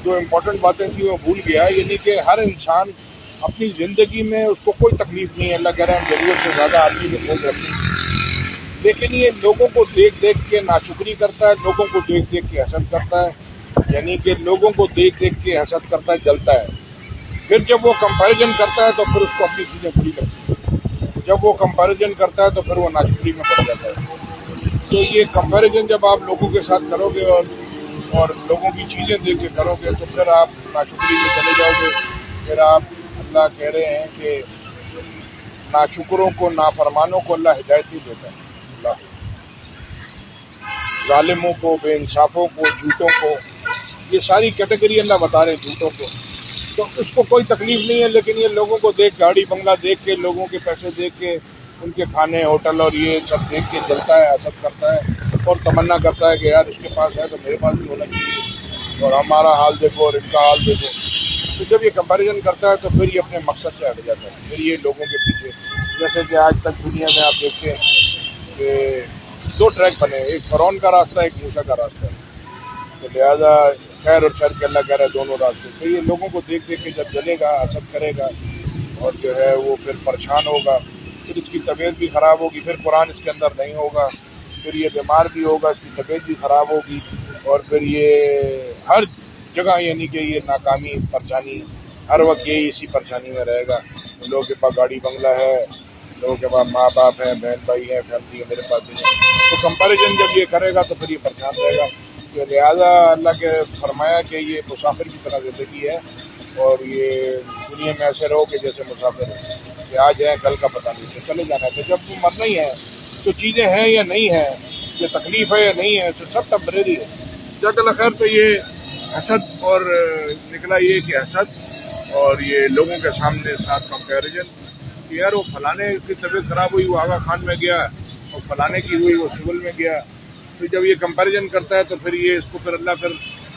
जो इम्पोर्टेंट बातें थी वो भूल गया, यानी कि हर इंसान अपनी ज़िंदगी में उसको कोई तकलीफ नहीं है, अल्लाह कह रहा है हम ज़रूरत से ज़्यादा आदमी को खोज रखते हैं, लेकिन ये लोगों को देख देख के नाशुक्री करता है, लोगों को देख देख के हसद करता है, यानी कि लोगों को देख देख के हसद करता है, जलता है। फिर जब वो कंपैरिजन करता है तो फिर उसको अपनी चीज़ें बुरी लगती हैं, जब वो कंपैरिजन करता है तो फिर वो नाशुक्री में पड़ जाता है। तो ये कंपैरिजन जब आप लोगों के साथ करोगे और लोगों की चीज़ें देख के करोगे तो फिर आप नाशुक्री में चले जाओगे। फिर आप, अल्लाह कह रहे हैं कि नाशुकरों को, नाफरमानों को अल्लाह हिदायत नहीं देता, अल्लाह जालिमों को, बेइंसाफों को, झूठों को, ये सारी कैटेगरी अल्लाह बता रहे हैं झूठों को। तो उसको कोई तकलीफ नहीं है, लेकिन ये लोगों को देख, गाड़ी बंगला देख के, लोगों के पैसे देख के, उनके खाने होटल और ये सब देख के जलता है, हसद करता है और तमन्ना करता है कि यार इसके पास है तो मेरे पास भी होना चाहिए, और हमारा हाल देखो और इनका हाल देखो। तो जब ये कंपैरिजन करता है तो फिर ये अपने मकसद से हट जाता है, फिर ये लोगों के पीछे, जैसे कि आज तक दुनिया में आप देखते हैं कि 2 ट्रैक बने, एक फ़िरौन का रास्ता, एक मूसा का रास्ता, तो लिहाजा खैर और शर के अल्लाह कह रहा है दोनों रास्ते। तो ये लोगों को देख देख के जब जलेगा, हसद करेगा और जो है वो फिर परेशान होगा, फिर इसकी तबीयत भी ख़राब होगी, फिर कुरान इसके अंदर नहीं होगा, फिर ये बीमार भी होगा, इसकी तबीयत भी ख़राब होगी, और फिर ये हर जगह यानी कि ये नाकामी, परेशानी, हर वक्त यही इसी परेशानी में रहेगा। लोगों के पास गाड़ी बंगला है, लोगों के पास माँ बाप हैं, बहन भाई हैं, फैमिली है, मेरे पास नहीं है। तो कंपैरिजन जब ये करेगा तो फिर ये परेशान रहेगा। तो लिहाजा अल्लाह के फरमाया कि ये मुसाफिर की तरह ज़िंदगी है, और ये दुनिया में ऐसे रहो कि जैसे मुसाफिर है, कि आज है कल का पता नहीं, तो चले जाना है। तो जब मरना ही है तो चीज़ें हैं या नहीं हैं, ये तकलीफ़ है या नहीं है, तो सब टेम्परेरी है। जज़ाकल्लाह खैर। तो ये हसद, और निकला ये कि हसद और ये लोगों के सामने साथ कंपैरिजन कि यार वो फलाने की तबीयत ख़राब हुई वो आगा खान में गया, और फलाने की हुई वो सिविल में गया। तो जब ये कंपैरिजन करता है तो फिर ये इसको फिर अल्लाह फिर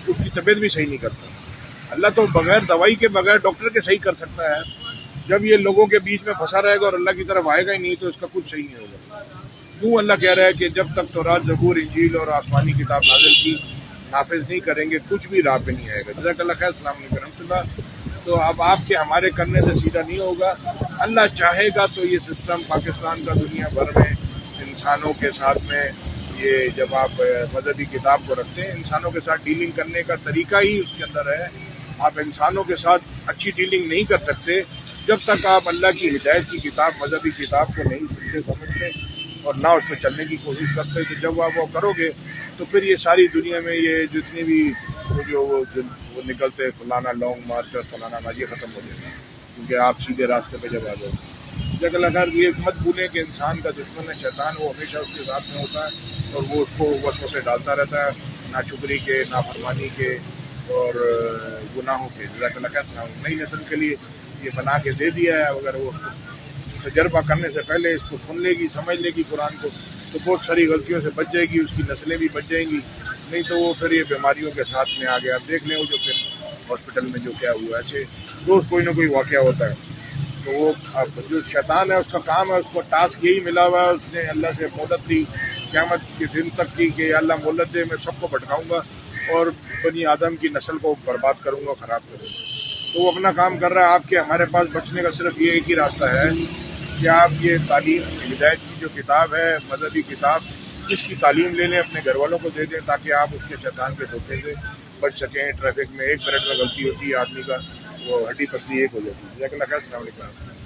उसकी तबीयत भी सही नहीं करता। अल्लाह तो बगैर दवाई के, बगैर डॉक्टर के सही कर सकता है। जब ये लोगों के बीच में फंसा रहेगा और अल्लाह की तरफ आएगा ही नहीं तो इसका कुछ सही नहीं होगा। क्यों अल्लाह कह रहा है कि जब तक तौरात, ज़बूर, इंजील और आसमानी किताब नाज़िल की नाफिज नहीं करेंगे कुछ भी राह पे नहीं आएगा। जज़ाकल्लाह खैर। अस्सलाम वालेकुम रहमतुल्लाह। तो अब आपके हमारे करने से सीधा नहीं होगा। अल्लाह चाहेगा तो ये सिस्टम पाकिस्तान का दुनिया भर में इंसानों के साथ में, ये जब आप मजहबी किताब को रखते हैं, इंसानों के साथ डीलिंग करने का तरीका ही उसके अंदर है। आप इंसानों के साथ अच्छी डीलिंग नहीं कर सकते जब तक आप अल्लाह की हिदायत की किताब, मजहबी किताब को नहीं सुनते, समझते और ना उसमें चलने की कोशिश करते। तो जब आप वो करोगे तो फिर ये सारी दुनिया में ये जितनी भी वो निकलते हैं फलाना लॉन्ग मार्च और फलाना मार्च, ये ख़त्म हो जाएगा, क्योंकि आप सीधे रास्ते पे जब आ जाओगे। जगह खैर ये मत भूलें कि इंसान का दुश्मन है शैतान, वो हमेशा उसके साथ में होता है और वो उसको वसवसे डालता रहता है, नाशुक्री के, नाफरमानी के और गुनाहों के। जज़ाकल्लाह खैर। नई नस्ल के लिए ये बना के दे दिया है, अगर वो तजर्बा करने से पहले इसको सुन लेगी, समझ लेगी कुरान को, तो बहुत सारी गलतियों से बच जाएगी, उसकी नस्लें भी बच जाएंगी। नहीं तो वो फिर ये बीमारियों के साथ में आ गया। आप देख लें वो जो फिर हॉस्पिटल में जो क्या हुआ, ऐसे रोज़ कोई ना कोई वाक़या होता है। तो वो जो शैतान है उसका काम है, उसको टास्क यही मिला हुआ है, उसने अल्लाह से मोहलत ली क़यामत के दिन तक की कि अल्लाह मोहलत दे, मैं सबको भटकाऊँगा और बनी आदम की नस्ल को बर्बाद करूँगा, ख़राब करूँगा। तो वो अपना काम कर रहा है। आपके हमारे पास बचने का सिर्फ ये एक ही रास्ता है कि आप ये तालीम, हिदायत की जो किताब है, मजहबी किताब, इसकी तालीम ले लें, अपने घर वालों को दे दें, ताकि आप उसके शैतान के धोखे से बच सकें। ट्रैफिक में 1 मिनट में गलती होती है आदमी का, वो हड्डी पसली एक हो जाती है। अस्सलाम वालेकुम।